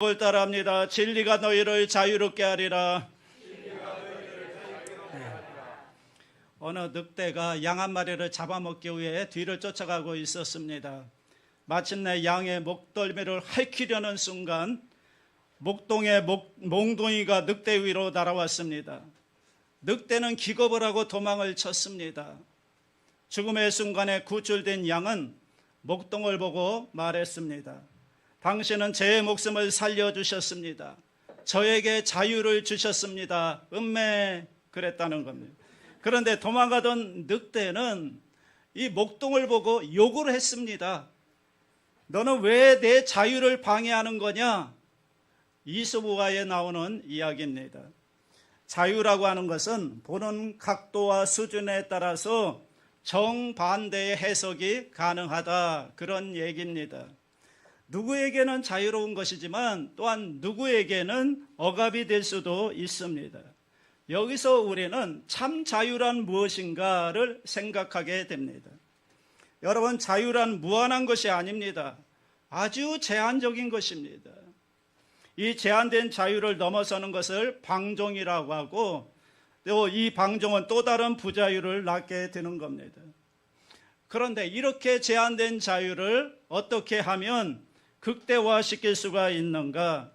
을 따라합니다. 진리가 너희를 자유롭게 하리라. 어느 늑대가 양 한 마리를 잡아먹기 위해 뒤를 쫓아가고 있었습니다. 마침내 양의 목덜미를 핥히려는 순간 목동의 몽둥이가 늑대 위로 날아왔습니다. 늑대는 기겁을 하고 도망을 쳤습니다. 죽음의 순간에 구출된 양은 목동을 보고 말했습니다. 당신은 제 목숨을 살려주셨습니다. 저에게 자유를 주셨습니다. 그랬다는 겁니다. 그런데 도망가던 늑대는 이 목동을 보고 욕을 했습니다. 너는 왜 내 자유를 방해하는 거냐? 이솝우화에 나오는 이야기입니다. 자유라고 하는 것은 보는 각도와 수준에 따라서 정반대의 해석이 가능하다, 그런 얘기입니다. 누구에게는 자유로운 것이지만 또한 누구에게는 억압이 될 수도 있습니다. 여기서 우리는 참 자유란 무엇인가를 생각하게 됩니다. 여러분, 자유란 무한한 것이 아닙니다. 아주 제한적인 것입니다. 이 제한된 자유를 넘어서는 것을 방종이라고 하고, 또 이 방종은 또 다른 부자유를 낳게 되는 겁니다. 그런데 이렇게 제한된 자유를 어떻게 하면 극대화시킬 수가 있는가?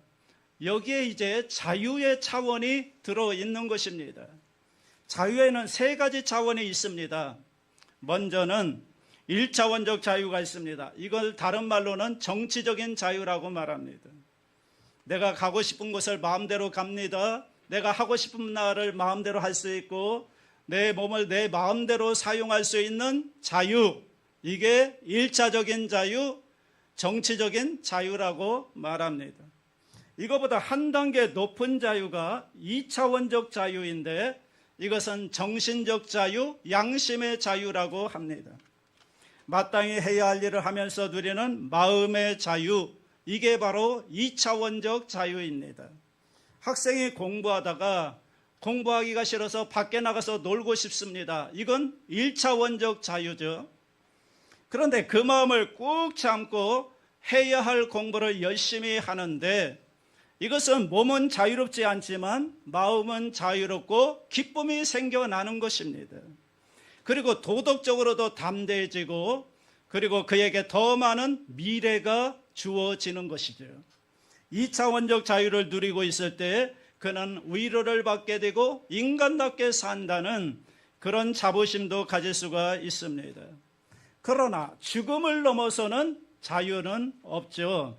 여기에 이제 자유의 차원이 들어있는 것입니다. 자유에는 세 가지 차원이 있습니다. 먼저는 1차원적 자유가 있습니다. 이걸 다른 말로는 정치적인 자유라고 말합니다. 내가 가고 싶은 곳을 마음대로 갑니다. 내가 하고 싶은 날을 마음대로 할 수 있고 내 몸을 내 마음대로 사용할 수 있는 자유, 이게 1차적인 자유, 정치적인 자유라고 말합니다. 이거보다 한 단계 높은 자유가 2차원적 자유인데 이것은 정신적 자유, 양심의 자유라고 합니다. 마땅히 해야 할 일을 하면서 누리는 마음의 자유, 이게 바로 2차원적 자유입니다. 학생이 공부하다가 공부하기가 싫어서 밖에 나가서 놀고 싶습니다. 이건 1차원적 자유죠. 그런데 그 마음을 꾹 참고 해야 할 공부를 열심히 하는데 이것은 몸은 자유롭지 않지만 마음은 자유롭고 기쁨이 생겨나는 것입니다. 그리고 도덕적으로도 담대해지고 그리고 그에게 더 많은 미래가 주어지는 것이죠. 2차원적 자유를 누리고 있을 때 그는 위로를 받게 되고 인간답게 산다는 그런 자부심도 가질 수가 있습니다. 그러나 죽음을 넘어서는 자유는 없죠.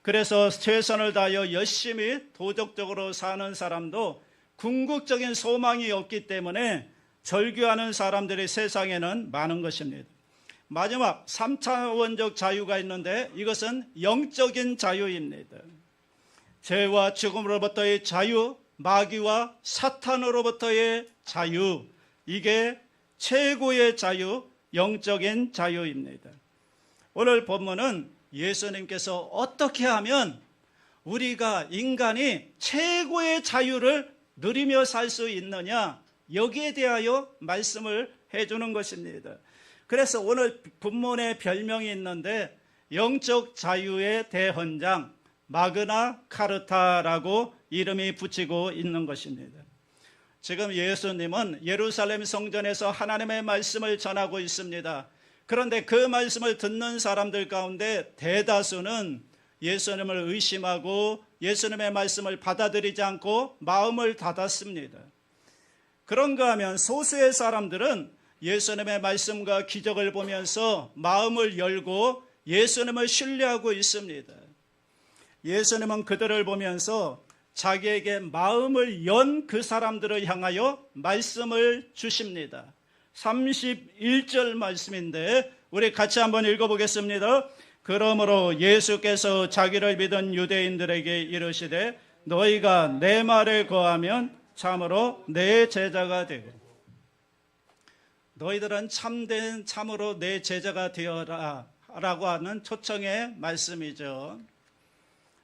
그래서 최선을 다하여 열심히 도덕적으로 사는 사람도 궁극적인 소망이 없기 때문에 절규하는 사람들이 세상에는 많은 것입니다. 마지막 3차원적 자유가 있는데 이것은 영적인 자유입니다. 죄와 죽음으로부터의 자유, 마귀와 사탄으로부터의 자유, 이게 최고의 자유, 영적인 자유입니다. 오늘 본문은 예수님께서 어떻게 하면 우리가 인간이 최고의 자유를 누리며 살 수 있느냐, 여기에 대하여 말씀을 해주는 것입니다. 그래서 오늘 본문에 별명이 있는데 영적 자유의 대헌장, 마그나 카르타라고 이름이 붙이고 있는 것입니다. 지금 예수님은 예루살렘 성전에서 하나님의 말씀을 전하고 있습니다. 그런데 그 말씀을 듣는 사람들 가운데 대다수는 예수님을 의심하고 예수님의 말씀을 받아들이지 않고 마음을 닫았습니다. 그런가 하면 소수의 사람들은 예수님의 말씀과 기적을 보면서 마음을 열고 예수님을 신뢰하고 있습니다. 예수님은 그들을 보면서 자기에게 마음을 연 그 사람들을 향하여 말씀을 주십니다. 31절 말씀인데 우리 같이 한번 읽어보겠습니다. 그러므로 예수께서 자기를 믿은 유대인들에게 이르시되 너희가 내 말에 거하면 참으로 내 제자가 되고 너희들은 참으로 내 제자가 되어라 라고 하는 초청의 말씀이죠.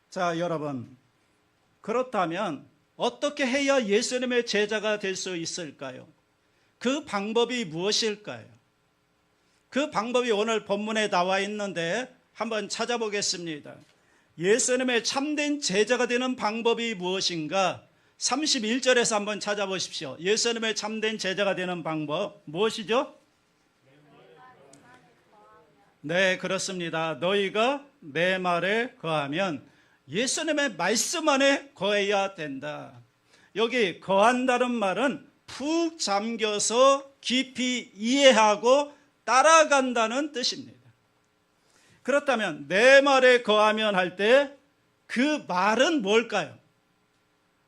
자, 여러분, 그렇다면 어떻게 해야 예수님의 제자가 될 수 있을까요? 그 방법이 무엇일까요? 그 방법이 오늘 본문에 나와 있는데 한번 찾아보겠습니다. 예수님의 참된 제자가 되는 방법이 무엇인가? 31절에서 한번 찾아보십시오. 예수님의 참된 제자가 되는 방법 무엇이죠? 네, 그렇습니다. 너희가 내 말에 거하면 예수님의 말씀 안에 거해야 된다. 여기 거한다는 말은 푹 잠겨서 깊이 이해하고 따라간다는 뜻입니다. 그렇다면 내 말에 거하면 할 때 그 말은 뭘까요?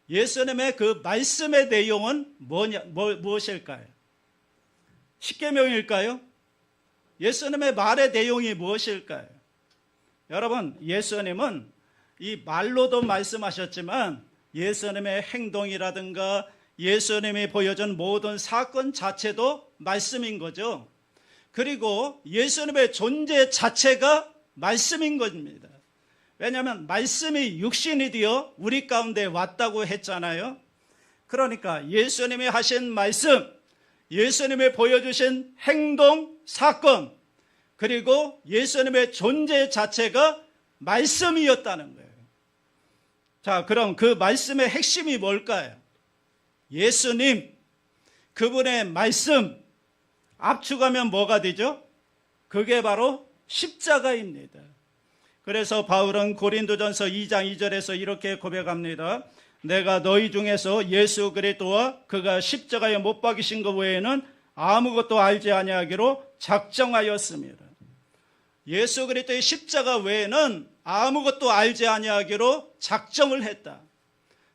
예수님의 그 말씀의 내용은 무엇일까요? 십계명일까요? 예수님의 말의 내용이 무엇일까요? 여러분, 예수님은 이 말로도 말씀하셨지만 예수님의 행동이라든가 예수님이 보여준 모든 사건 자체도 말씀인 거죠. 그리고 예수님의 존재 자체가 말씀인 겁니다. 왜냐하면 말씀이 육신이 되어 우리 가운데 왔다고 했잖아요. 그러니까 예수님이 하신 말씀, 예수님이 보여주신 행동, 사건, 그리고 예수님의 존재 자체가 말씀이었다는 거예요. 자, 그럼 그 말씀의 핵심이 뭘까요? 예수님, 그분의 말씀, 압축하면 뭐가 되죠? 그게 바로 십자가입니다. 그래서 바울은 고린도전서 2장 2절에서 이렇게 고백합니다. 내가 너희 중에서 예수 그리스도와 그가 십자가에 못 박이신 것 외에는 아무것도 알지 아니하기로 작정하였습니다. 예수 그리스도의 십자가 외에는 아무것도 알지 아니하기로 작정을 했다.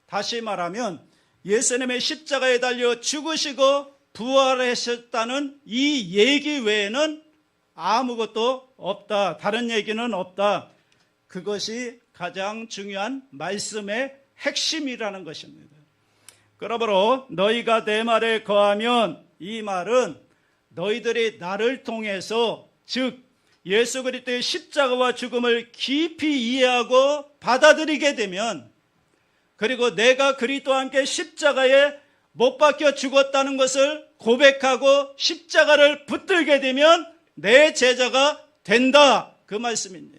다시 말하면 예수님의 십자가에 달려 죽으시고 부활하셨다는 이 얘기 외에는 아무것도 없다. 다른 얘기는 없다. 그것이 가장 중요한 말씀의 핵심이라는 것입니다. 그러므로 너희가 내 말에 거하면, 이 말은 너희들이 나를 통해서, 즉 예수 그리스도의 십자가와 죽음을 깊이 이해하고 받아들이게 되면, 그리고 내가 그리스도와 함께 십자가에 못 박혀 죽었다는 것을 고백하고 십자가를 붙들게 되면 내 제자가 된다, 그 말씀입니다.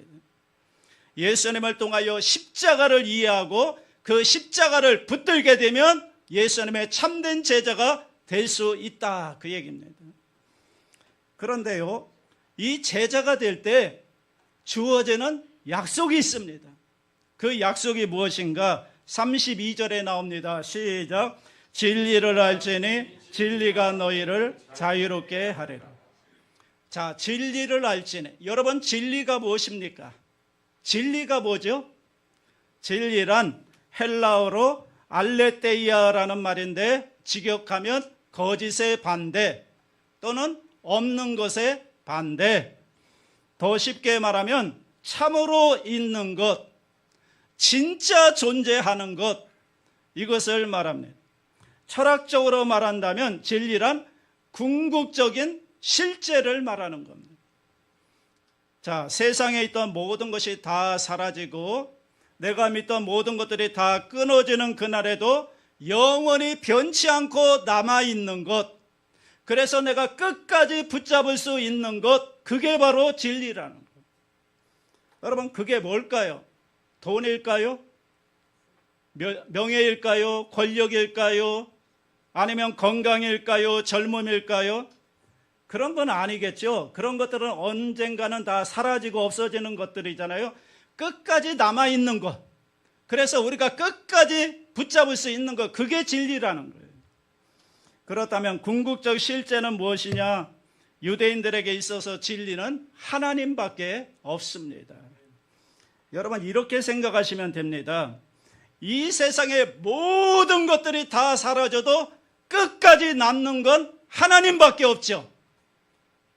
예수님을 통하여 십자가를 이해하고 그 십자가를 붙들게 되면 예수님의 참된 제자가 될 수 있다, 그 얘기입니다. 그런데요, 이 제자가 될 때 주어지는 약속이 있습니다. 그 약속이 무엇인가? 32절에 나옵니다. 시작. 진리를 알지니 진리가 너희를 자유롭게 하리라. 자, 진리를 알지니. 여러분, 진리가 무엇입니까? 진리가 뭐죠? 진리란 헬라어로 알레테이아라는 말인데 직역하면 거짓의 반대 또는 없는 것의 반대. 더 쉽게 말하면 참으로 있는 것, 진짜 존재하는 것, 이것을 말합니다. 철학적으로 말한다면 진리란 궁극적인 실제를 말하는 겁니다. 자, 세상에 있던 모든 것이 다 사라지고 내가 믿던 모든 것들이 다 끊어지는 그날에도 영원히 변치 않고 남아있는 것, 그래서 내가 끝까지 붙잡을 수 있는 것, 그게 바로 진리라는 것. 여러분, 그게 뭘까요? 돈일까요? 명예일까요? 권력일까요? 아니면 건강일까요? 젊음일까요? 그런 건 아니겠죠. 그런 것들은 언젠가는 다 사라지고 없어지는 것들이잖아요. 끝까지 남아있는 것, 그래서 우리가 끝까지 붙잡을 수 있는 것, 그게 진리라는 거예요. 그렇다면 궁극적 실제는 무엇이냐? 유대인들에게 있어서 진리는 하나님밖에 없습니다. 여러분, 이렇게 생각하시면 됩니다. 이 세상의 모든 것들이 다 사라져도 끝까지 남는 건 하나님밖에 없죠.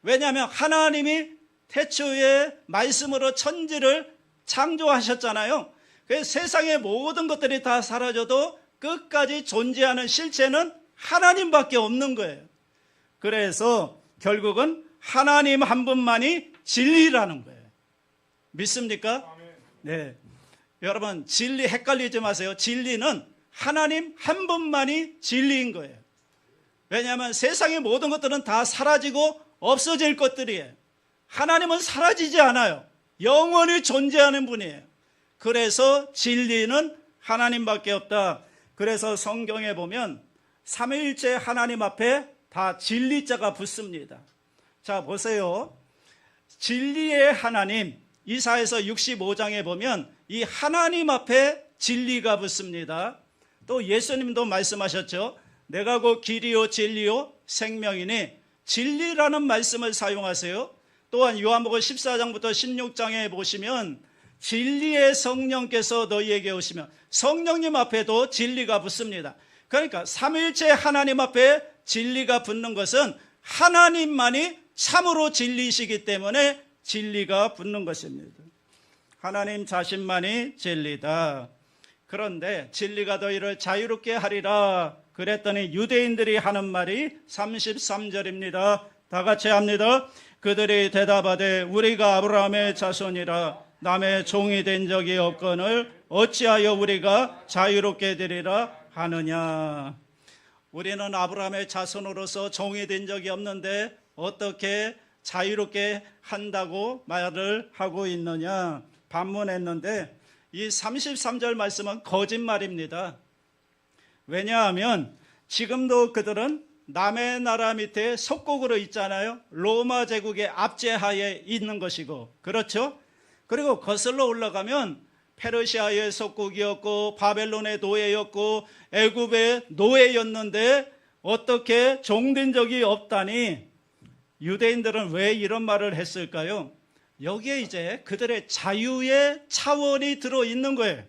왜냐하면 하나님이 태초에 말씀으로 천지를 창조하셨잖아요. 그래서 세상의 모든 것들이 다 사라져도 끝까지 존재하는 실체는 하나님밖에 없는 거예요. 그래서 결국은 하나님 한 분만이 진리라는 거예요. 믿습니까? 네. 여러분, 진리 헷갈리지 마세요. 진리는 하나님 한 분만이 진리인 거예요. 왜냐하면 세상의 모든 것들은 다 사라지고 없어질 것들이에요. 하나님은 사라지지 않아요. 영원히 존재하는 분이에요. 그래서 진리는 하나님밖에 없다. 그래서 성경에 보면 삼위일체 하나님 앞에 다 진리자가 붙습니다. 자, 보세요. 진리의 하나님, 이사야서 65장에 보면 이 하나님 앞에 진리가 붙습니다. 또 예수님도 말씀하셨죠. 내가 곧 길이요 진리요 생명이니 진리라는 말씀을 사용하세요. 또한 요한복음 14장부터 16장에 보시면 진리의 성령께서 너희에게 오시면 성령님 앞에도 진리가 붙습니다. 그러니까 삼위일체 하나님 앞에 진리가 붙는 것은 하나님만이 참으로 진리이시기 때문에 진리가 붙는 것입니다. 하나님 자신만이 진리다. 그런데 진리가 너희를 자유롭게 하리라 그랬더니 유대인들이 하는 말이 33절입니다. 다 같이 합니다. 그들이 대답하되 우리가 아브라함의 자손이라 남의 종이 된 적이 없거늘 어찌하여 우리가 자유롭게 되리라 하느냐. 우리는 아브라함의 자손으로서 종이 된 적이 없는데 어떻게 자유롭게 한다고 말을 하고 있느냐 반문했는데 이 33절 말씀은 거짓말입니다. 왜냐하면 지금도 그들은 남의 나라 밑에 속국으로 있잖아요. 로마 제국의 압제하에 있는 것이고, 그렇죠? 그리고 거슬러 올라가면 페르시아의 속국이었고 바벨론의 노예였고 애굽의 노예였는데 어떻게 종된 적이 없다니 유대인들은 왜 이런 말을 했을까요? 여기에 이제 그들의 자유의 차원이 들어있는 거예요.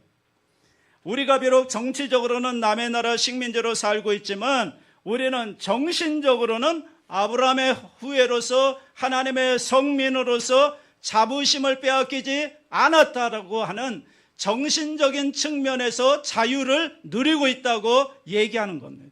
우리가 비록 정치적으로는 남의 나라 식민지로 살고 있지만 우리는 정신적으로는 아브라함의 후예로서 하나님의 성민으로서 자부심을 빼앗기지 않았다라고 하는 정신적인 측면에서 자유를 누리고 있다고 얘기하는 겁니다.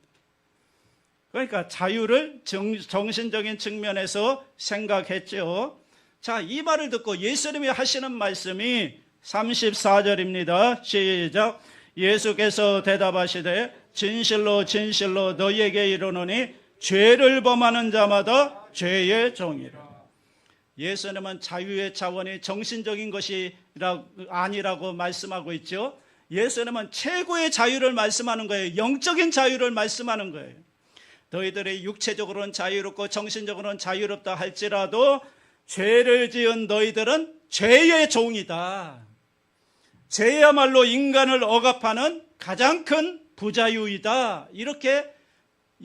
그러니까 자유를 정신적인 측면에서 생각했죠. 자, 이 말을 듣고 예수님이 하시는 말씀이 34절입니다. 시작. 예수께서 대답하시되 진실로 진실로 너희에게 이르노니 죄를 범하는 자마다 죄의 종이라. 예수님은 자유의 차원이 정신적인 것이 아니라고 말씀하고 있죠. 예수님은 최고의 자유를 말씀하는 거예요. 영적인 자유를 말씀하는 거예요. 너희들이 육체적으로는 자유롭고 정신적으로는 자유롭다 할지라도 죄를 지은 너희들은 죄의 종이다. 죄야말로 인간을 억압하는 가장 큰 부자유이다. 이렇게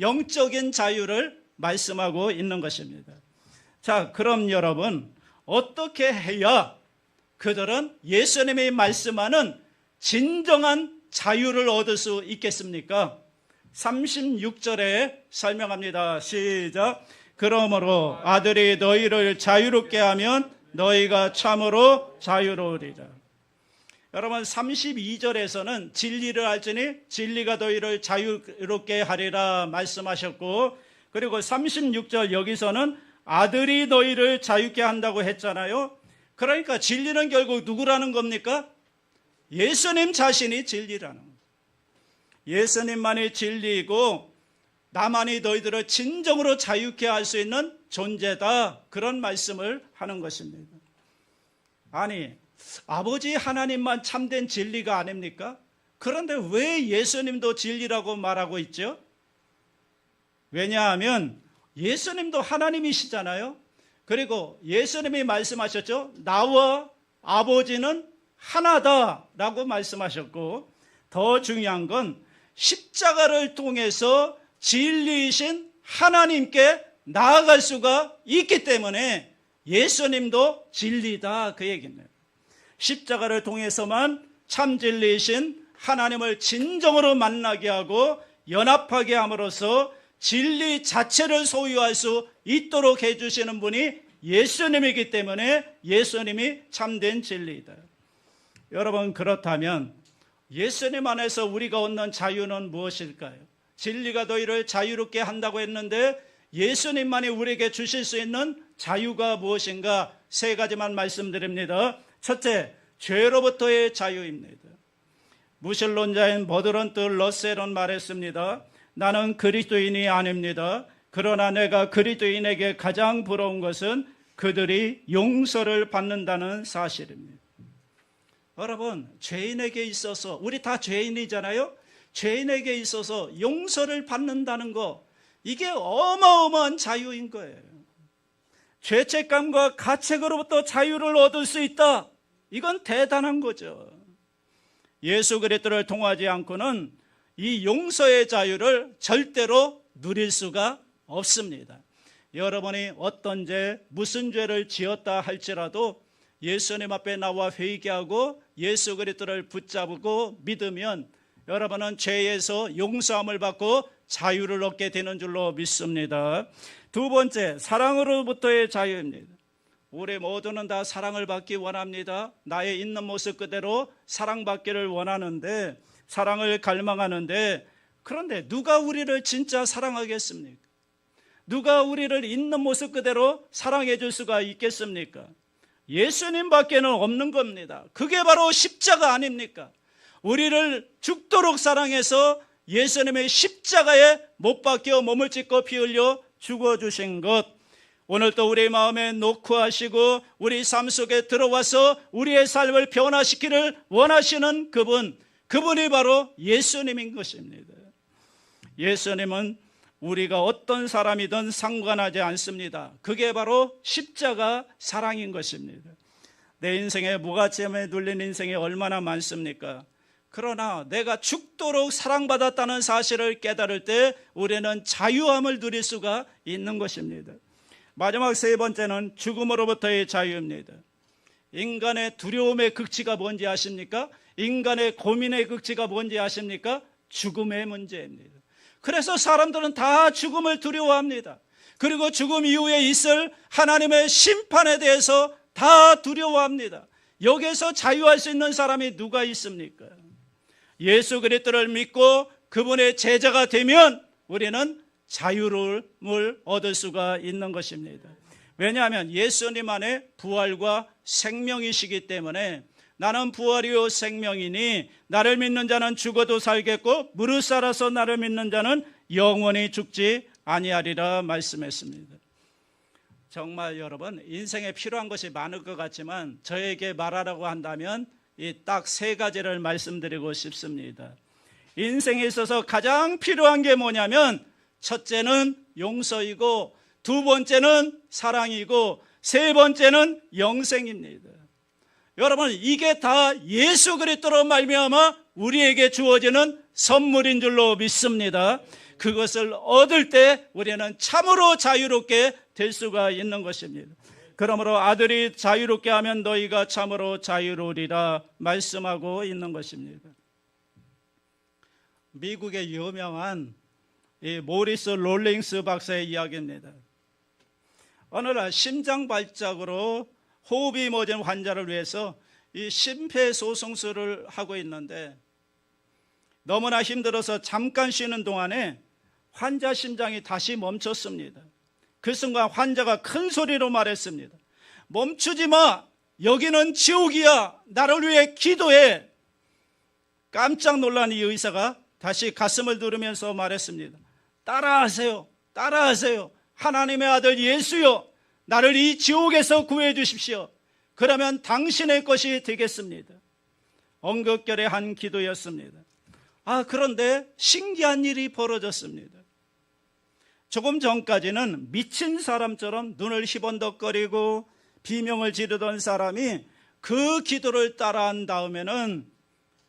영적인 자유를 말씀하고 있는 것입니다. 자, 그럼 여러분 어떻게 해야 그들은 예수님이 말씀하는 진정한 자유를 얻을 수 있겠습니까? 36절에 설명합니다. 시작. 그러므로 아들이 너희를 자유롭게 하면 너희가 참으로 자유로우리라. 여러분 32절에서는 진리를 알지니 진리가 너희를 자유롭게 하리라 말씀하셨고, 그리고 36절 여기서는 아들이 너희를 자유롭게 한다고 했잖아요. 그러니까 진리는 결국 누구라는 겁니까? 예수님 자신이 진리라는 거예요. 예수님만이 진리이고 나만이 너희들을 진정으로 자유케 할 수 있는 존재다. 그런 말씀을 하는 것입니다. 아니, 아버지 하나님만 참된 진리가 아닙니까? 그런데 왜 예수님도 진리라고 말하고 있죠? 왜냐하면 예수님도 하나님이시잖아요. 그리고 예수님이 말씀하셨죠. 나와 아버지는 하나다라고 말씀하셨고, 더 중요한 건 십자가를 통해서 진리이신 하나님께 나아갈 수가 있기 때문에 예수님도 진리다, 그 얘기입니다. 십자가를 통해서만 참 진리이신 하나님을 진정으로 만나게 하고 연합하게 함으로써 진리 자체를 소유할 수 있도록 해주시는 분이 예수님이기 때문에 예수님이 참된 진리이다. 여러분, 그렇다면 예수님 안에서 우리가 얻는 자유는 무엇일까요? 진리가 너희를 자유롭게 한다고 했는데 예수님만이 우리에게 주실 수 있는 자유가 무엇인가? 세 가지만 말씀드립니다. 첫째, 죄로부터의 자유입니다. 무신론자인 버드런트 러셀은 말했습니다. 나는 그리스도인이 아닙니다. 그러나 내가 그리스도인에게 가장 부러운 것은 그들이 용서를 받는다는 사실입니다. 여러분, 죄인에게 있어서, 우리 다 죄인이잖아요. 죄인에게 있어서 용서를 받는다는 거, 이게 어마어마한 자유인 거예요. 죄책감과 가책으로부터 자유를 얻을 수 있다. 이건 대단한 거죠. 예수 그리스도를 통하지 않고는 이 용서의 자유를 절대로 누릴 수가 없습니다. 여러분이 어떤 죄, 무슨 죄를 지었다 할지라도 예수님 앞에 나와 회개하고 예수 그리스도를 붙잡고 믿으면 여러분은 죄에서 용서함을 받고 자유를 얻게 되는 줄로 믿습니다. 두 번째, 사랑으로부터의 자유입니다. 우리 모두는 다 사랑을 받기 원합니다. 나의 있는 모습 그대로 사랑받기를 원하는데, 사랑을 갈망하는데, 그런데 누가 우리를 진짜 사랑하겠습니까? 누가 우리를 있는 모습 그대로 사랑해 줄 수가 있겠습니까? 예수님 밖에는 없는 겁니다. 그게 바로 십자가 아닙니까? 우리를 죽도록 사랑해서 예수님의 십자가에 못 박혀 몸을 찢고 피 흘려 죽어주신 것, 오늘도 우리 마음에 놓고 하시고 우리 삶 속에 들어와서 우리의 삶을 변화시키기를 원하시는 그분이 바로 예수님인 것입니다. 예수님은 우리가 어떤 사람이든 상관하지 않습니다. 그게 바로 십자가 사랑인 것입니다. 내 인생에 무가점에 눌린 인생이 얼마나 많습니까? 그러나 내가 죽도록 사랑받았다는 사실을 깨달을 때 우리는 자유함을 누릴 수가 있는 것입니다. 마지막 세 번째는 죽음으로부터의 자유입니다. 인간의 두려움의 극치가 뭔지 아십니까? 인간의 고민의 극치가 뭔지 아십니까? 죽음의 문제입니다. 그래서 사람들은 다 죽음을 두려워합니다. 그리고 죽음 이후에 있을 하나님의 심판에 대해서 다 두려워합니다. 여기에서 자유할 수 있는 사람이 누가 있습니까? 예수 그리스도를 믿고 그분의 제자가 되면 우리는 자유로움을 얻을 수가 있는 것입니다. 왜냐하면 예수님 안에 부활과 생명이시기 때문에 나는 부활이요 생명이니 나를 믿는 자는 죽어도 살겠고 무릇 살아서 나를 믿는 자는 영원히 죽지 아니하리라 말씀했습니다. 정말 여러분, 인생에 필요한 것이 많을 것 같지만 저에게 말하라고 한다면 이 딱 세 가지를 말씀드리고 싶습니다. 인생에 있어서 가장 필요한 게 뭐냐면 첫째는 용서이고 두 번째는 사랑이고 세 번째는 영생입니다. 여러분, 이게 다 예수 그리스도로 말미암아 우리에게 주어지는 선물인 줄로 믿습니다. 그것을 얻을 때 우리는 참으로 자유롭게 될 수가 있는 것입니다. 그러므로 아들이 자유롭게 하면 너희가 참으로 자유로우리라 말씀하고 있는 것입니다. 미국의 유명한 이 모리스 롤링스 박사의 이야기입니다. 어느 날 심장 발작으로 호흡이 멎은 환자를 위해서 이 심폐소생술을 하고 있는데 너무나 힘들어서 잠깐 쉬는 동안에 환자 심장이 다시 멈췄습니다. 그 순간 환자가 큰 소리로 말했습니다. 멈추지 마! 여기는 지옥이야! 나를 위해 기도해! 깜짝 놀란 이 의사가 다시 가슴을 두르면서 말했습니다. 따라하세요. 따라하세요. 하나님의 아들 예수여, 나를 이 지옥에서 구해 주십시오. 그러면 당신의 것이 되겠습니다. 언급결의 한 기도였습니다. 그런데 신기한 일이 벌어졌습니다. 조금 전까지는 미친 사람처럼 눈을 희번덕거리고 비명을 지르던 사람이 그 기도를 따라한 다음에는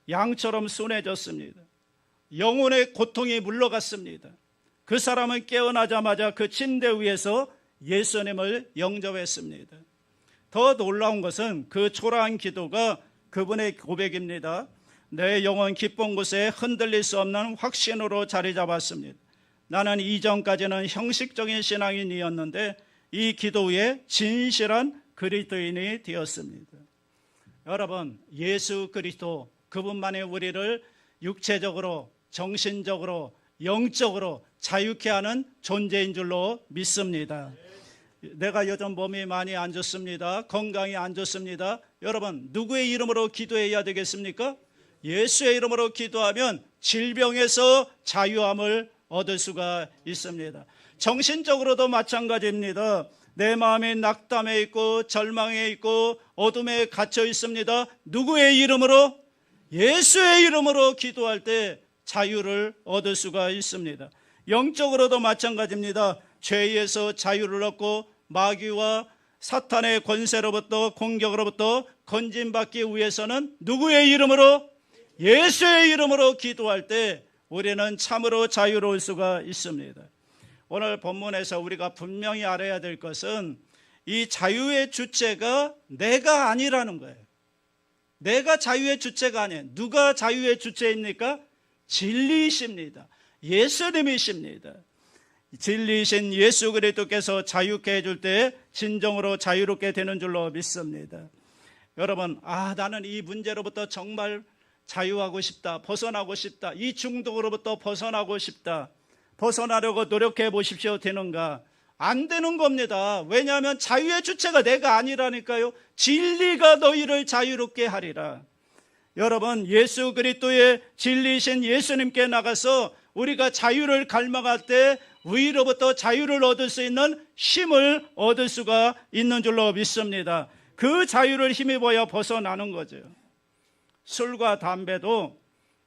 양처럼 순해졌습니다. 영혼의 고통이 물러갔습니다. 그 사람은 깨어나자마자 그 침대 위에서 예수님을 영접했습니다. 더 놀라운 것은 그 초라한 기도가 그분의 고백입니다. 내 영혼 기쁜 곳에 흔들릴 수 없는 확신으로 자리 잡았습니다. 나는 이전까지는 형식적인 신앙인이었는데 이 기도 후에 진실한 그리스도인이 되었습니다. 여러분, 예수 그리스도 그분만이 우리를 육체적으로, 정신적으로, 영적으로 자유케 하는 존재인 줄로 믿습니다. 내가 요즘 몸이 많이 안 좋습니다. 건강이 안 좋습니다. 여러분, 누구의 이름으로 기도해야 되겠습니까? 예수의 이름으로 기도하면 질병에서 자유함을 얻을 수가 있습니다. 정신적으로도 마찬가지입니다. 내 마음이 낙담해 있고 절망해 있고 어둠에 갇혀 있습니다. 누구의 이름으로? 예수의 이름으로 기도할 때 자유를 얻을 수가 있습니다. 영적으로도 마찬가지입니다. 죄에서 자유를 얻고 마귀와 사탄의 권세로부터 공격으로부터 건진받기 위해서는 누구의 이름으로? 예수의 이름으로 기도할 때 우리는 참으로 자유로울 수가 있습니다. 오늘 본문에서 우리가 분명히 알아야 될 것은 이 자유의 주체가 내가 아니라는 거예요. 내가 자유의 주체가 아니에요. 누가 자유의 주체입니까? 진리이십니다. 예수님이십니다. 진리이신 예수 그리스도께서 자유케 해줄 때 진정으로 자유롭게 되는 줄로 믿습니다. 여러분, 나는 이 문제로부터 정말 자유하고 싶다, 벗어나고 싶다, 이 중독으로부터 벗어나고 싶다, 벗어나려고 노력해 보십시오. 되는가? 안 되는 겁니다. 왜냐하면 자유의 주체가 내가 아니라니까요. 진리가 너희를 자유롭게 하리라. 여러분, 예수 그리스도의 진리이신 예수님께 나가서 우리가 자유를 갈망할 때 위로부터 자유를 얻을 수 있는 힘을 얻을 수가 있는 줄로 믿습니다. 그 자유를 힘입어야 벗어나는 거죠. 술과 담배도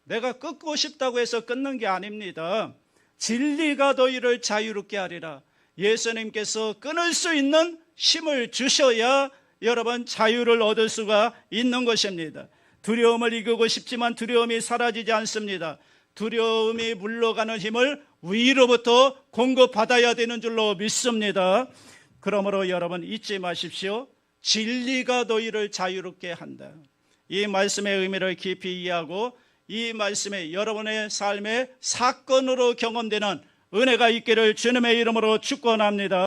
내가 끊고 싶다고 해서 끊는 게 아닙니다. 진리가 너희를 자유롭게 하리라. 예수님께서 끊을 수 있는 힘을 주셔야 여러분 자유를 얻을 수가 있는 것입니다. 두려움을 이기고 싶지만 두려움이 사라지지 않습니다. 두려움이 물러가는 힘을 위로부터 공급받아야 되는 줄로 믿습니다. 그러므로 여러분 잊지 마십시오. 진리가 너희를 자유롭게 한다. 이 말씀의 의미를 깊이 이해하고 이 말씀이 여러분의 삶의 사건으로 경험되는 은혜가 있기를 주님의 이름으로 축원합니다.